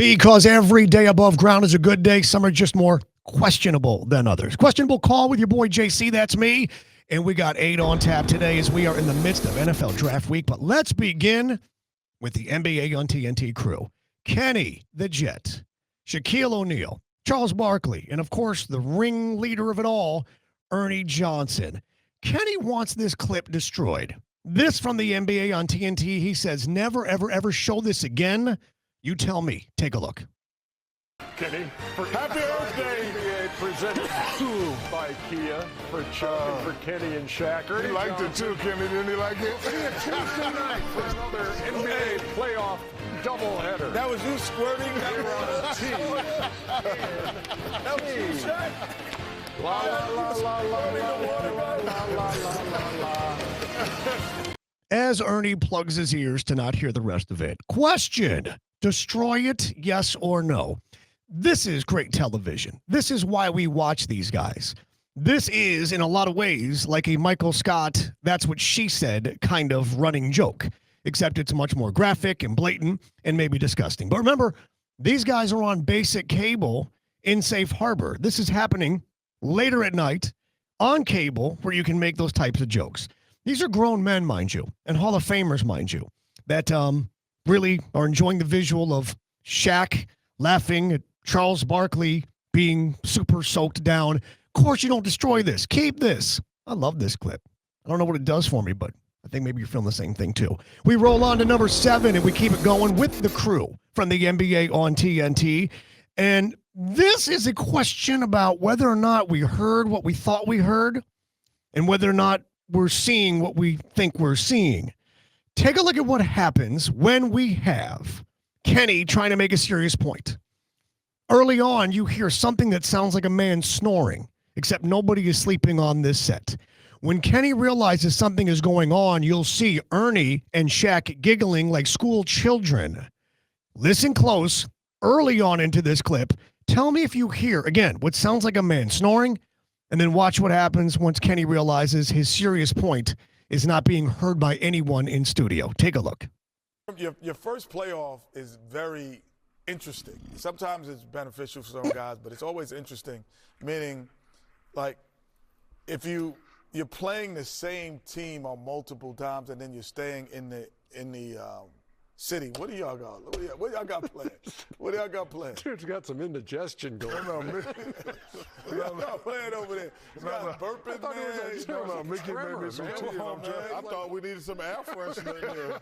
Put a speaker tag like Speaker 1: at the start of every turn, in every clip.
Speaker 1: Because every day above ground is a good day. Some are just more questionable than others. Questionable call with your boy JC, that's me. And we got 8 on tap today as we are in the midst of NFL Draft Week. But let's begin with the NBA on TNT crew. Kenny, the Jet, Shaquille O'Neal, Charles Barkley, and of course the ringleader of it all, Ernie Johnson. Kenny wants this clip destroyed. This from the NBA on TNT. He says, never, ever, ever show this again. You tell me. Take a look.
Speaker 2: Kenny, happy Earth Day! NBA presented by Kia for Kenny and Shaq.
Speaker 3: He liked it too, Kenny. Didn't he like it?
Speaker 2: Tuesday night for another NBA playoff doubleheader.
Speaker 3: That was you squirting.
Speaker 2: That was you, Shaq. La la la la la la la la.
Speaker 1: As Ernie plugs his ears to not hear the rest of it. Question. Destroy it, yes or no? This is great television. This is why we watch these guys. This is, in a lot of ways, like a Michael Scott, that's what she said, kind of running joke. Except it's much more graphic and blatant and maybe disgusting. But remember, these guys are on basic cable in Safe Harbor. This is happening later at night on cable where you can make those types of jokes. These are grown men, mind you, and Hall of Famers, mind you, that really are enjoying the visual of Shaq laughing at Charles Barkley being super soaked down. Of course, you don't destroy this. Keep this. I love this clip. I don't know what it does for me, but I think maybe you're feeling the same thing too. We roll on to number 7, and we keep it going with the crew from the NBA on TNT. And this is a question about whether or not we heard what we thought we heard and whether or not we're seeing what we think we're seeing. Take a look at what happens when we have Kenny trying to make a serious point. Early on, you hear something that sounds like a man snoring, except nobody is sleeping on this set. When Kenny realizes something is going on, you'll see Ernie and Shaq giggling like school children. Listen close, early on into this clip. Tell me if you hear, again, what sounds like a man snoring, and then watch what happens once Kenny realizes his serious point is not being heard by anyone in studio. Take a look.
Speaker 3: Your first playoff is very interesting. Sometimes it's beneficial for some guys, but it's always interesting, meaning like if you're playing the same team on multiple times and then you're staying in the city. What do y'all got? What y'all got playing? What do y'all got playing?
Speaker 2: Dude's got some indigestion going on.
Speaker 3: No, playing over there. He's got burping, man.
Speaker 2: Mickey made me some tea.
Speaker 3: I thought we needed some air freshener in there.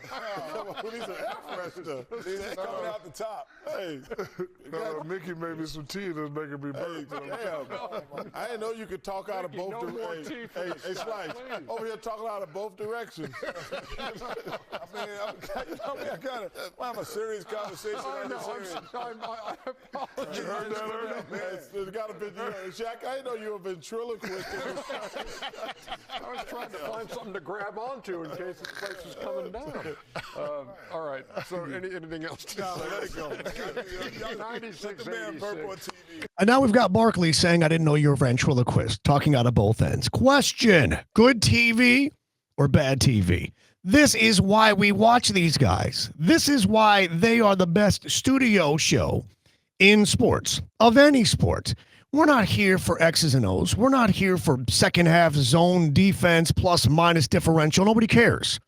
Speaker 3: We need some air freshener. It's coming out the top. Hey.
Speaker 4: Mickey made me some tea that's making me burp.
Speaker 3: Damn. I didn't know you could talk out of both directions. Hey, Slice, over here talking out of both directions. I have a serious conversation.
Speaker 2: I know. I apologize.
Speaker 3: You heard that, Ernie? There's got to be Shaq. I didn't know you were ventriloquist.
Speaker 2: I was trying to find something to grab onto in case this place is coming down. All right. So anything else to say?
Speaker 3: Let it go.
Speaker 2: 96,
Speaker 3: the man burp on TV.
Speaker 1: And now we've got Barkley saying, I didn't know you were a ventriloquist, talking out of both ends. Question, good TV or bad TV? This is why we watch these guys. This is why they are the best studio show in sports, of any sport. We're not here for X's and O's. We're not here for second half zone defense plus minus differential. Nobody cares.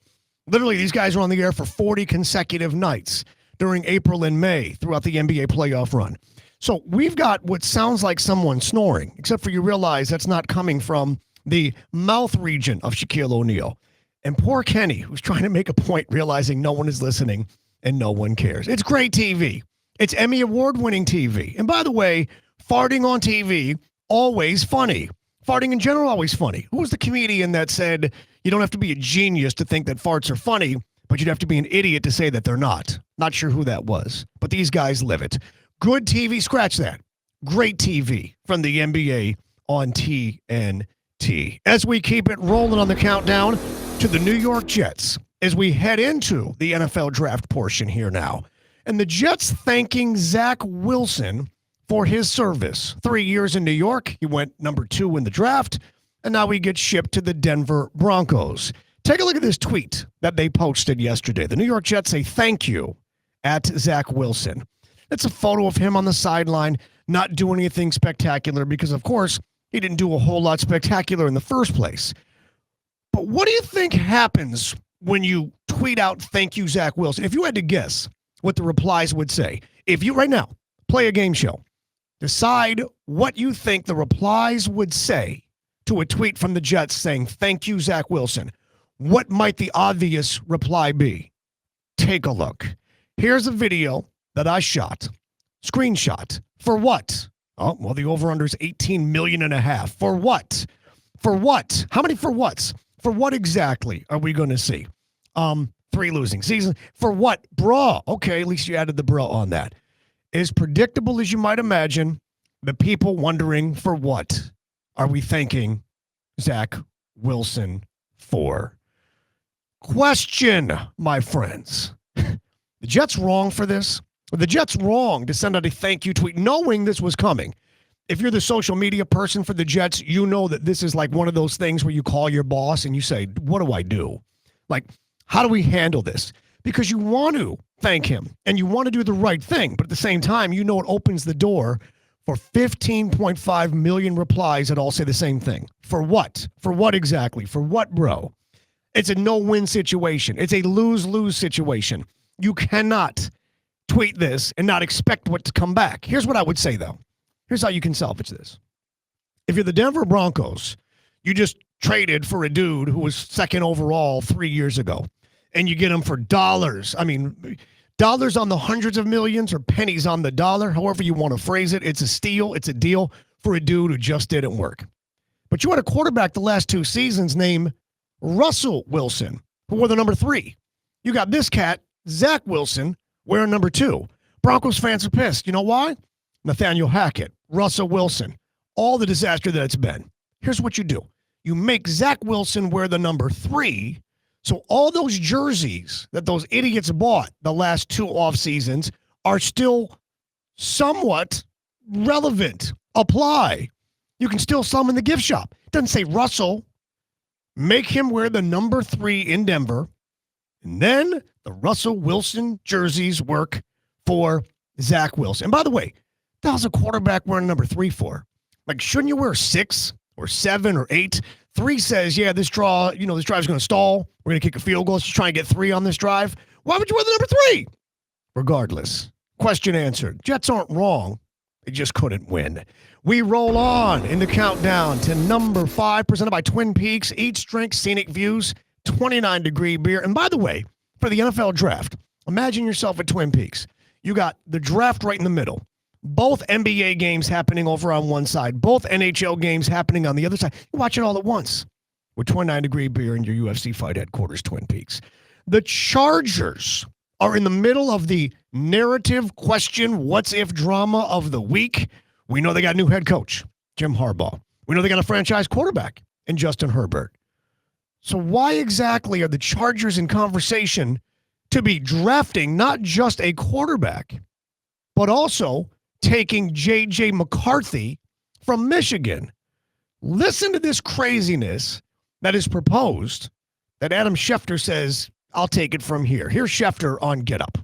Speaker 1: Literally, these guys are on the air for 40 consecutive nights during April and May throughout the NBA playoff run. So we've got what sounds like someone snoring, except for you realize that's not coming from the mouth region of Shaquille O'Neal. And poor Kenny, who's trying to make a point, realizing no one is listening and no one cares. It's great TV. It's Emmy Award-winning TV. And by the way, farting on TV, always funny. Farting in general, always funny. Who was the comedian that said you don't have to be a genius to think that farts are funny, but you'd have to be an idiot to say that they're not? Not sure who that was, but these guys live it. Good TV, scratch that. Great TV from the NBA on TNT. As we keep it rolling on the countdown to the New York Jets as we head into the NFL draft portion here now. And the Jets thanking Zach Wilson for his service. 3 years in New York. He went number 2 in the draft, and now he gets shipped to the Denver Broncos. Take a look at this tweet that they posted yesterday. The New York Jets say thank you at Zach Wilson. It's a photo of him on the sideline, not doing anything spectacular because, of course, he didn't do a whole lot spectacular in the first place. But what do you think happens when you tweet out, "Thank you, Zach Wilson"? If you had to guess what the replies would say, if you right now play a game show, decide what you think the replies would say to a tweet from the Jets saying, "Thank you, Zach Wilson." What might the obvious reply be? Take a look. Here's a video that I shot, screenshot. For what? Oh, well, the over-under is 18 million and a half. For what? For what? How many for whats? For what exactly are we going to see? 3 losing seasons. For what? Bruh. Okay, at least you added the bruh on that. As predictable as you might imagine, the people wondering for what are we thanking Zach Wilson for? Question, my friends. The Jets wrong for this? The Jets wrong to send out a thank you tweet knowing this was coming. If you're the social media person for the Jets, you know that this is like one of those things where you call your boss and you say, "What do I do? Like, how do we handle this?" Because you want to thank him and you want to do the right thing. But at the same time, you know it opens the door for 15.5 million replies that all say the same thing. For what? For what exactly? For what, bro? It's a no-win situation. It's a lose-lose situation. You cannot tweet this and not expect what to come back. Here's what I would say, though. Here's how you can salvage this. If you're the Denver Broncos, you just traded for a dude who was second overall 3 years ago, and you get him for dollars. I mean, dollars on the hundreds of millions or pennies on the dollar, however you want to phrase it. It's a steal. It's a deal for a dude who just didn't work. But you had a quarterback the last 2 seasons named Russell Wilson, who wore the number 3. You got this cat, Zach Wilson, wearing number 2. Broncos fans are pissed. You know why? Nathaniel Hackett, Russell Wilson, all the disaster that it's been. Here's what you do. You make Zach Wilson wear the number 3, so all those jerseys that those idiots bought the last 2 off seasons are still somewhat relevant. Apply. You can still sell them in the gift shop. It doesn't say Russell. Make him wear the number 3 in Denver, and then the Russell Wilson jerseys work for Zach Wilson. And by the way, the hell's a quarterback wearing number 3 for? Like, shouldn't you wear 6 or 7 or 8? 3 says, yeah, this drive's going to stall. We're going to kick a field goal. Let's try and get 3 on this drive. Why would you wear the number 3? Regardless, question answered. Jets aren't wrong. They just couldn't win. We roll on in the countdown to number 5, presented by Twin Peaks. Each drink scenic views, 29-degree beer. And by the way, for the NFL draft, imagine yourself at Twin Peaks. You got the draft right in the middle. Both NBA games happening over on one side. Both NHL games happening on the other side. You watch it all at once with 29-degree beer in your UFC fight headquarters, Twin Peaks. The Chargers are in the middle of the narrative question, what's if drama of the week. We know they got a new head coach, Jim Harbaugh. We know they got a franchise quarterback in Justin Herbert. So why exactly are the Chargers in conversation to be drafting not just a quarterback, but also taking J.J. McCarthy from Michigan? Listen to this craziness that is proposed that Adam Schefter says, I'll take it from here. Here's Schefter on Get Up.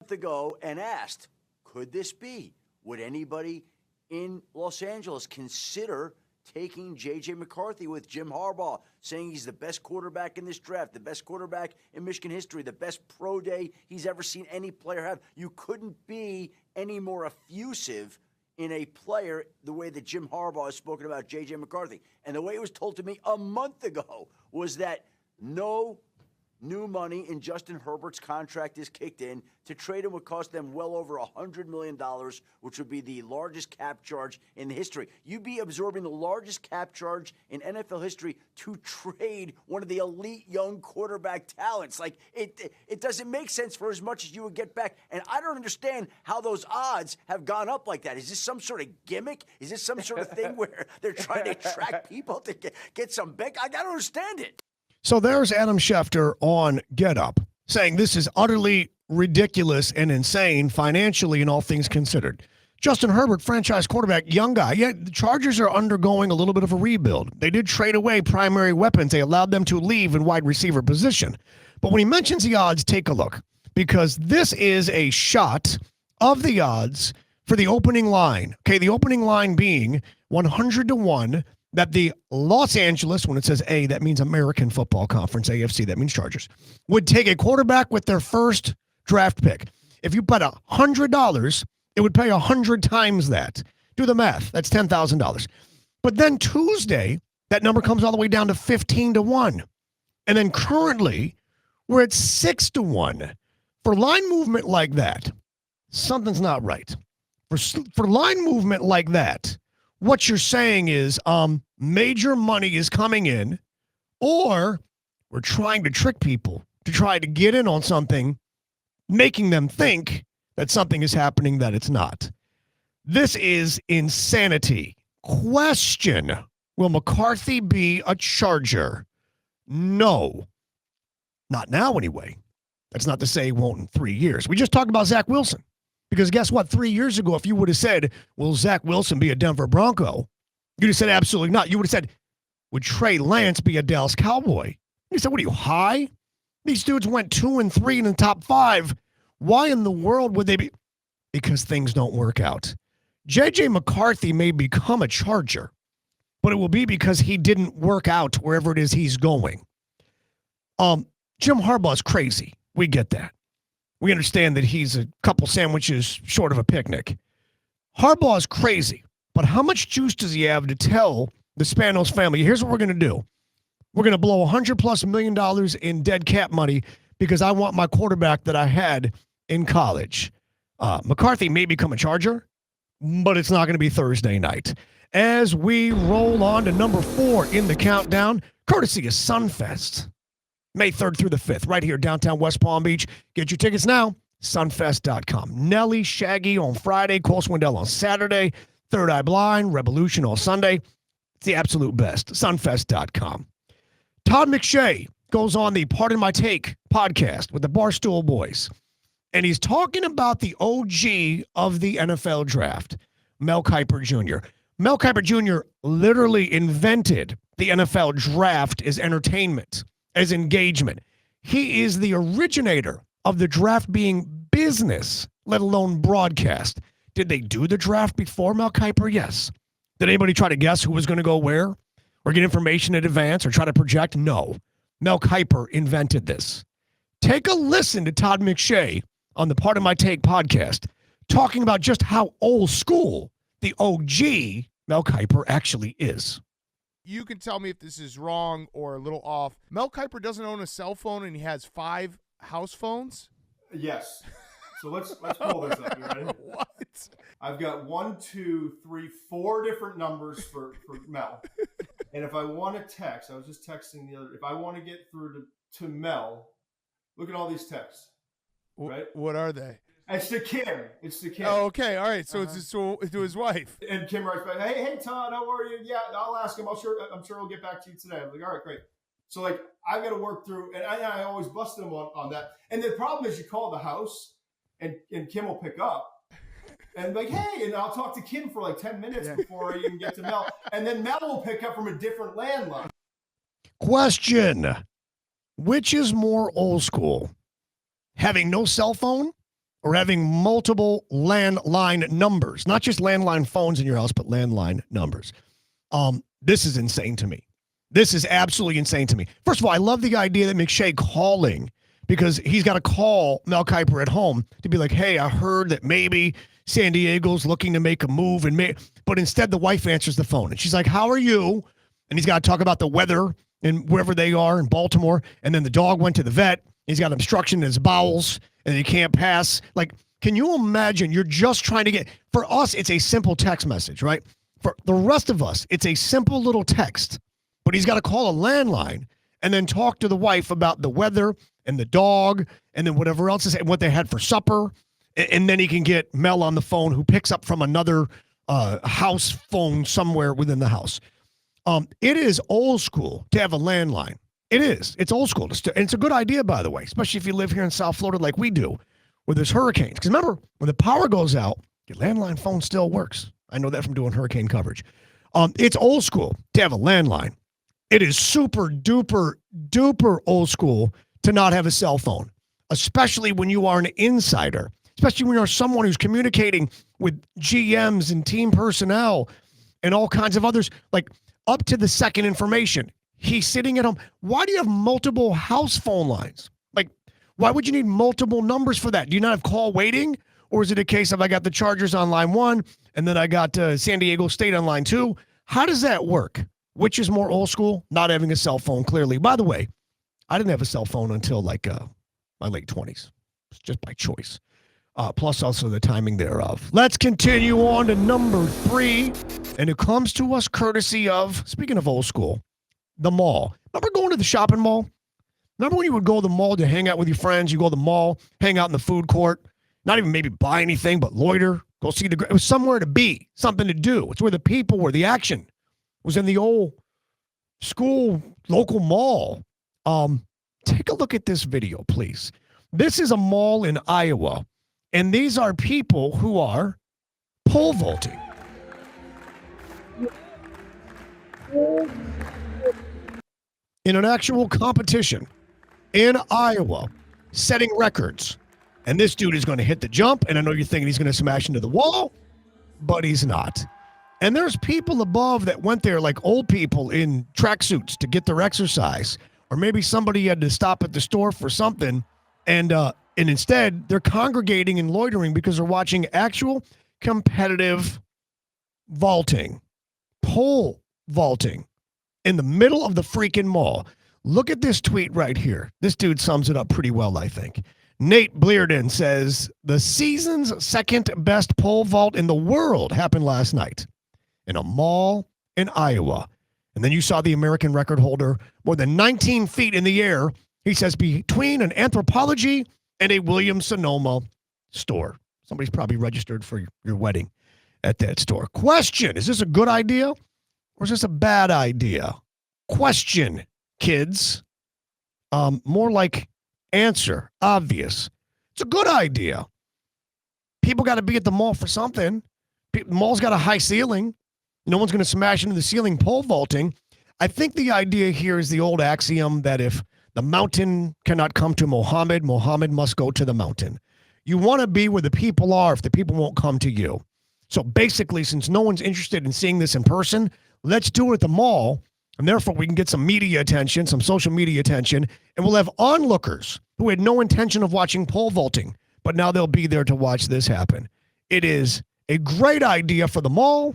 Speaker 5: Ago and asked, could this be? Would anybody in Los Angeles consider taking J.J. McCarthy with Jim Harbaugh, saying he's the best quarterback in this draft, the best quarterback in Michigan history, the best pro day he's ever seen any player have? You couldn't be any more effusive in a player the way that Jim Harbaugh has spoken about J.J. McCarthy. And the way it was told to me a month ago was that no new money in Justin Herbert's contract is kicked in. To trade him would cost them well over $100 million, which would be the largest cap charge in history. You'd be absorbing the largest cap charge in NFL history to trade one of the elite young quarterback talents. Like, it doesn't make sense for as much as you would get back. And I don't understand how those odds have gone up like that. Is this some sort of gimmick? Is this some sort of thing where they're trying to attract people to get some back? I don't understand it.
Speaker 1: So there's Adam Schefter on Get Up saying this is utterly ridiculous and insane financially and all things considered. Justin Herbert, franchise quarterback, young guy. Yeah, the Chargers are undergoing a little bit of a rebuild. They did trade away primary weapons. They allowed them to leave in wide receiver position. But when he mentions the odds, take a look, because this is a shot of the odds for the opening line. Okay, the opening line being 100-1 that the Los Angeles, when it says A, that means American Football Conference, AFC, that means Chargers, would take a quarterback with their first draft pick. If you bet $100, it would pay 100 times that. Do the math. That's $10,000. But then Tuesday, that number comes all the way down to 15-1. And then currently, we're at 6-1. For line movement like that, something's not right. For line movement like that, what you're saying is major money is coming in, or we're trying to trick people to try to get in on something, making them think that something is happening that it's not. This is insanity. Question: will McCarthy be a Charger? No. Not now, anyway. That's not to say he won't in 3 years. We just talked about Zach Wilson. Because guess what? 3 years ago, if you would have said, will Zach Wilson be a Denver Bronco? You'd have said, absolutely not. You would have said, would Trey Lance be a Dallas Cowboy? You said, what are you, high? These dudes went 2 and 3 in the top 5. Why in the world would they be? Because things don't work out. J.J. McCarthy may become a Charger, but it will be because he didn't work out wherever it is he's going. Jim Harbaugh's crazy. We get that. We understand that he's a couple sandwiches short of a picnic. Harbaugh's crazy, but how much juice does he have to tell the Spanos family, here's what we're going to do. We're going to blow $100+ million in dead cap money because I want my quarterback that I had in college. McCarthy may become a Charger, but it's not going to be Thursday night. As we roll on to number 4 in the countdown, courtesy of Sunfest. May 3rd through the 5th, right here, downtown West Palm Beach. Get your tickets now, sunfest.com. Nelly, Shaggy on Friday, Cole Swindell on Saturday, Third Eye Blind, Revolution on Sunday. It's the absolute best, sunfest.com. Todd McShay goes on the Pardon My Take podcast with the Barstool Boys, and he's talking about the OG of the NFL draft, Mel Kiper Jr. Mel Kiper Jr. literally invented the NFL draft as entertainment, as engagement. He is the originator of the draft being business, let alone broadcast. Did they do the draft before Mel Kiper? Yes. Did anybody try to guess who was going to go where or get information in advance or try to project? No. Mel Kiper invented this. Take a listen to Todd McShay on the Pardon My Take podcast talking about just how old school the OG Mel Kiper actually is.
Speaker 6: You can tell me if this is wrong or a little off. Mel Kiper doesn't own a cell phone and he has 5 house phones?
Speaker 7: Yes. So let's pull this up. You ready?
Speaker 6: What?
Speaker 7: I've got 1, 2, 3, 4 different numbers for Mel. And if I want to text, I was just texting the other. If I want to get through to Mel, look at all these texts. Right?
Speaker 6: What are they?
Speaker 7: It's to Kim. It's to Kim.
Speaker 6: Oh, okay. All right. So it's to his wife.
Speaker 7: And Kim writes back, hey, Todd, how are you? Yeah, I'll ask him. I'm sure he'll get back to you today. I'm like, all right, great. So, like, I've got to work through, and I always bust him on that. And the problem is you call the house, and Kim will pick up. And like, hey, and I'll talk to Kim for like 10 minutes before I even get to Mel. And then Mel will pick up from a different landline.
Speaker 1: Question: which is more old school? Having no cell phone or having multiple landline numbers? Not just landline phones in your house, but landline numbers. This is insane to me. This is absolutely insane to me. First of all, I love the idea that McShay calling because he's got to call Mel Kiper at home to be like, hey, I heard that maybe San Diego's looking to make a move. But instead, the wife answers the phone. And she's like, how are you? And he's got to talk about the weather and wherever they are in Baltimore. And then the dog went to the vet. He's got obstruction in his bowels and he can't pass. Like, can you imagine? You're just trying to get, for us, it's a simple text message, right? For the rest of us, it's a simple little text. But he's got to call a landline and then talk to the wife about the weather and the dog and then whatever else is and what they had for supper. And then he can get Mel on the phone who picks up from another house phone somewhere within the house. It is old school to have a landline. It is. It's old school. And it's a good idea, by the way, especially if you live here in South Florida like we do, where there's hurricanes. Because remember, when the power goes out, your landline phone still works. I know that from doing hurricane coverage. It's old school to have a landline. It is super duper duper old school to not have a cell phone, especially when you are an insider, especially when you're someone who's communicating with GMs and team personnel and all kinds of others, like up to the second information. He's sitting at home. Why do you have multiple house phone lines? Like, why would you need multiple numbers for that? Do you not have call waiting? Or is it a case of I got the Chargers on line 1 and then I got San Diego State on line 2? How does that work? Which is more old school? Not having a cell phone, clearly. By the way, I didn't have a cell phone until like my late 20s. It's just by choice. Plus also the timing thereof. Let's continue on to number 3. And it comes to us courtesy of, speaking of old school, the mall. Remember going to the shopping mall? Remember when you would go to the mall to hang out with your friends? You go to the mall, hang out in the food court, not even maybe buy anything, but loiter, go see the. It was somewhere to be, something to do. It's where the people were, the action was in the old school local mall. Take a look at this video, please. This is a mall in Iowa, and these are people who are pole vaulting. In an actual competition in Iowa, setting records. And this dude is going to hit the jump, and I know you're thinking he's going to smash into the wall, but he's not. And there's people above that went there, like old people in tracksuits to get their exercise, or maybe somebody had to stop at the store for something, and instead they're congregating and loitering because they're watching actual competitive vaulting, pole vaulting, in the middle of the freaking mall. Look at this tweet right here. This dude sums it up pretty well, I think. Nate Blearden says, the season's second best pole vault in the world happened last night in a mall in Iowa. And then you saw the American record holder more than 19 feet in the air. He says between an Anthropologie and a Williams-Sonoma store. Somebody's probably registered for your wedding at that store. Question, is this a good idea or is this a bad idea? Question, kids. More like answer, obvious. It's a good idea. People got to be at the mall for something. The mall's got a high ceiling. No one's going to smash into the ceiling pole vaulting. I think the idea here is the old axiom that if the mountain cannot come to Mohammed, Mohammed must go to the mountain. You want to be where the people are if the people won't come to you. So basically, since no one's interested in seeing this in person, let's do it at the mall. And therefore, we can get some media attention, some social media attention, and we'll have onlookers who had no intention of watching pole vaulting, but now they'll be there to watch this happen. It is a great idea for the mall.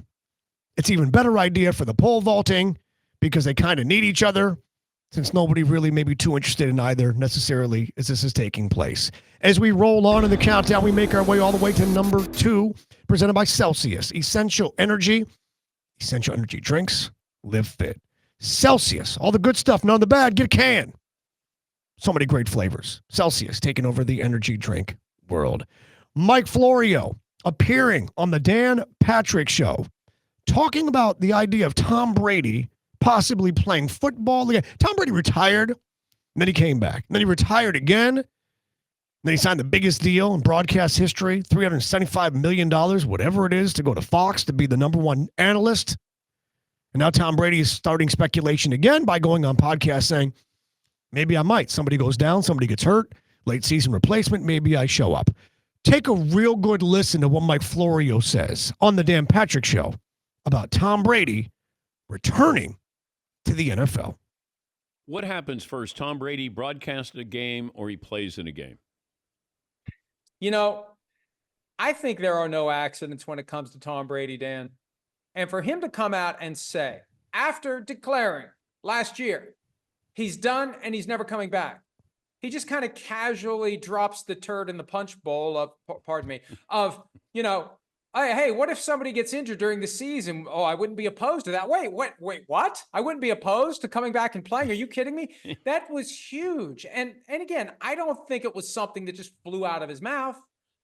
Speaker 1: It's even better idea for the pole vaulting because they kind of need each other since nobody really may be too interested in either necessarily as this is taking place. As we roll on in the countdown, we make our way all the way to number 2, presented by Celsius. Essential energy drinks, live fit. Celsius, all the good stuff, none of the bad, get a can. So many great flavors. Celsius taking over the energy drink world. Mike Florio appearing on the Dan Patrick Show, talking about the idea of Tom Brady possibly playing football again. Tom Brady retired, and then he came back. And then he retired again. And then he signed the biggest deal in broadcast history, $375 million, whatever it is, to go to Fox to be the #1 analyst. And now Tom Brady is starting speculation again by going on podcasts saying, maybe I might. Somebody goes down, somebody gets hurt, late season replacement, maybe I show up. Take a real good listen to what Mike Florio says on the Dan Patrick Show about Tom Brady returning to the NFL.
Speaker 8: What happens first? Tom Brady broadcasts a game or he plays in a game?
Speaker 9: You know, I think there are no accidents when it comes to Tom Brady, Dan. And for him to come out and say, after declaring last year, he's done and he's never coming back, he just kind of casually drops the turd in the punch bowl of, hey, what if somebody gets injured during the season? Oh, I wouldn't be opposed to that. Wait, what? I wouldn't be opposed to coming back and playing. Are you kidding me? That was huge. And again, I don't think it was something that just flew out of his mouth.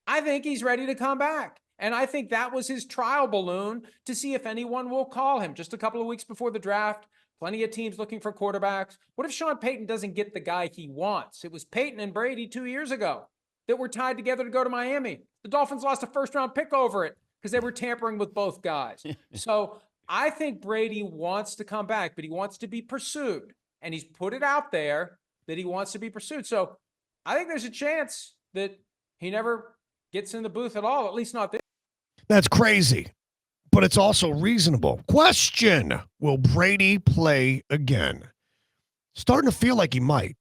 Speaker 9: I think he's ready to come back. And I think that was his trial balloon to see if anyone will call him. Just a couple of weeks before the draft, plenty of teams looking for quarterbacks. What if Sean Payton doesn't get the guy he wants? It was Payton and Brady 2 years ago that were tied together to go to Miami. The Dolphins lost a first-round pick over it because they were tampering with both guys. So I think Brady wants to come back, but he wants to be pursued. And he's put it out there that he wants to be pursued. So I think there's a chance that he never gets in the booth at all, at least not this.
Speaker 1: That's crazy, but it's also reasonable. Question: will Brady play again? Starting to feel like he might,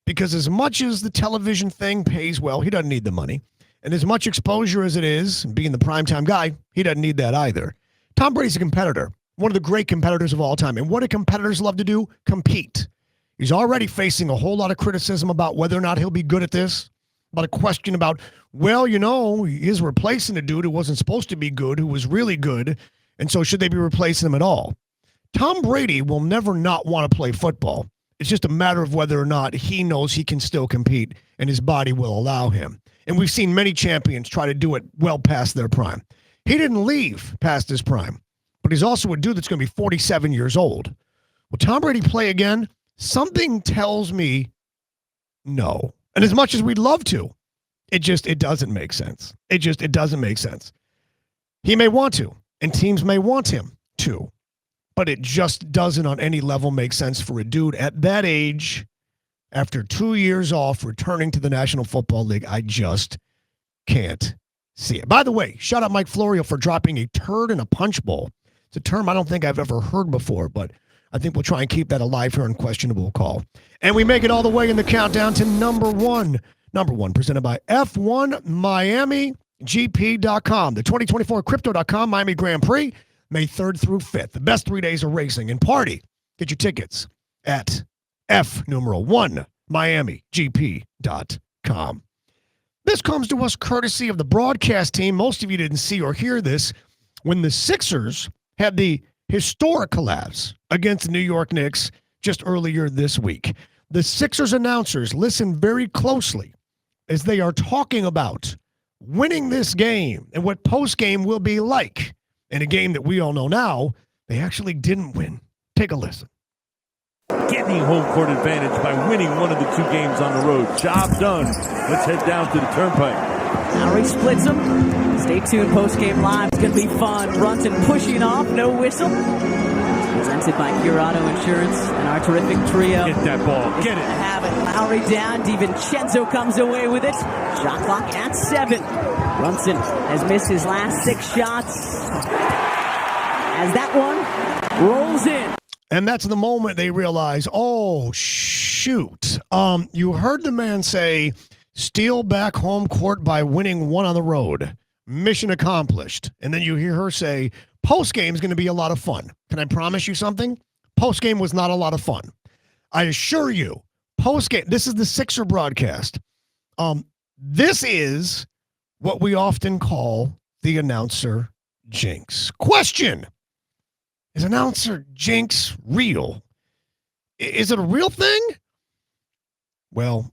Speaker 1: because as much as the television thing pays well, he doesn't need the money. And as much exposure as it is, being the primetime guy, he doesn't need that either. Tom Brady's a competitor, one of the great competitors of all time. And what do competitors love to do? Compete. He's already facing a whole lot of criticism about whether or not he'll be good at this, about a question about, well, you know, he is replacing a dude who wasn't supposed to be good, who was really good, and so should they be replacing him at all? Tom Brady will never not want to play football. It's just a matter of whether or not he knows he can still compete and his body will allow him. And we've seen many champions try to do it well past their prime. He didn't leave past his prime, but he's also a dude that's going to be 47 years old. Will Tom Brady play again? Something tells me no. And as much as we'd love to, it doesn't make sense. It doesn't make sense. He may want to, and teams may want him to, but it just doesn't on any level make sense for a dude at that age, after 2 years off, returning to the National Football League. I just can't see it. By the way, shout out Mike Florio for dropping a turd in a punch bowl. It's a term I don't think I've ever heard before, but I think we'll try and keep that alive here on Questionable Call. And we make it all the way in the countdown to number one. Number one, presented by F1MiamiGP.com, the 2024 Crypto.com Miami Grand Prix, May 3rd through 5th. The best 3 days of racing and party. Get your tickets at F1MiamiGP.com. This comes to us courtesy of the broadcast team. Most of you didn't see or hear this when the Sixers had the historic collapse against the New York Knicks just earlier this week. The Sixers announcers listen very closely as they are talking about winning this game and what postgame will be like in a game that we all know now they actually didn't win. Take a listen.
Speaker 10: Getting home court advantage by winning one of the two games on the road. Job done. Let's head down to the Turnpike.
Speaker 11: Lowry splits him. Stay tuned. Post-game live. It's going to be fun. Brunson pushing off. No whistle. Presented by Pure Auto Insurance and our terrific trio.
Speaker 10: Get that ball. Get it.
Speaker 11: Have it. Lowry down. DiVincenzo comes away with it. Shot clock at 7. Brunson has missed his last 6 shots. As that one rolls in.
Speaker 1: And that's the moment they realize, oh, shoot. You heard the man say, steal back home court by winning one on the road. Mission accomplished. And then you hear her say, postgame is going to be a lot of fun. Can I promise you something? Postgame was not a lot of fun. I assure you, postgame, this is the Sixer broadcast. This is what we often call the announcer jinx. Question. Is announcer jinx real? Is it a real thing? Well,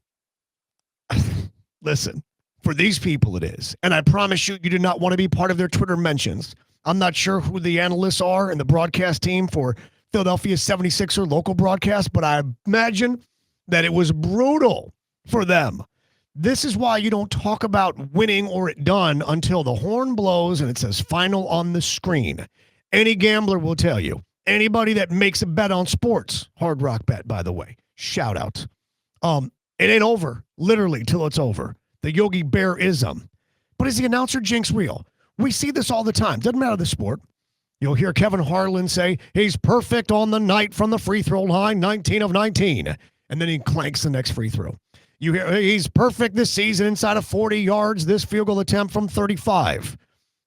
Speaker 1: listen, for these people it is. And I promise you, you do not want to be part of their Twitter mentions. I'm not sure who the analysts are in the broadcast team for Philadelphia 76er local broadcast, but I imagine that it was brutal for them. This is why you don't talk about winning or it done until the horn blows and it says final on the screen. Any gambler will tell you. Anybody that makes a bet on sports, Hard Rock Bet, by the way, shout out. It ain't over, literally, till it's over. The Yogi Bear-ism. But is the announcer jinx real? We see this all the time. Doesn't matter the sport. You'll hear Kevin Harlan say, he's perfect on the night from the free throw line, 19 of 19. And then he clanks the next free throw. You hear, he's perfect this season inside of 40 yards, this field goal attempt from 35.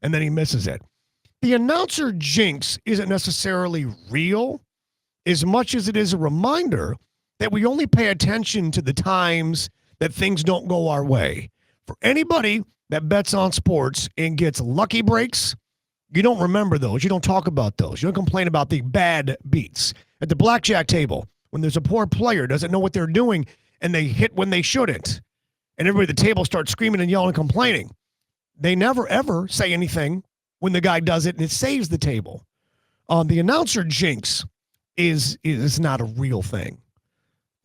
Speaker 1: And then he misses it. The announcer jinx isn't necessarily real as much as it is a reminder that we only pay attention to the times that things don't go our way. For anybody that bets on sports and gets lucky breaks, you don't remember those. You don't talk about those. You don't complain about the bad beats. At the blackjack table, when there's a poor player, doesn't know what they're doing, and they hit when they shouldn't, and everybody at the table starts screaming and yelling and complaining, they never, ever say anything when the guy does it and it saves the table. The announcer jinx is not a real thing.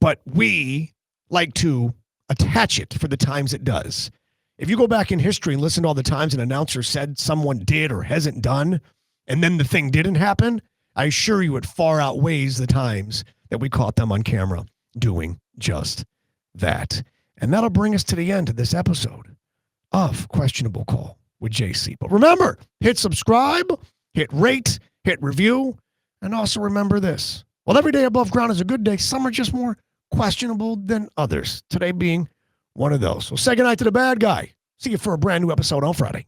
Speaker 1: But we like to attach it for the times it does. If you go back in history and listen to all the times an announcer said someone did or hasn't done, and then the thing didn't happen, I assure you it far outweighs the times that we caught them on camera doing just that. And that'll bring us to the end of this episode. of Questionable Call with JC. But remember, hit subscribe, hit rate, hit review, and also remember this. While every day above ground is a good day, some are just more questionable than others. Today being one of those. So say goodnight to the bad guy. See you for a brand new episode on Friday.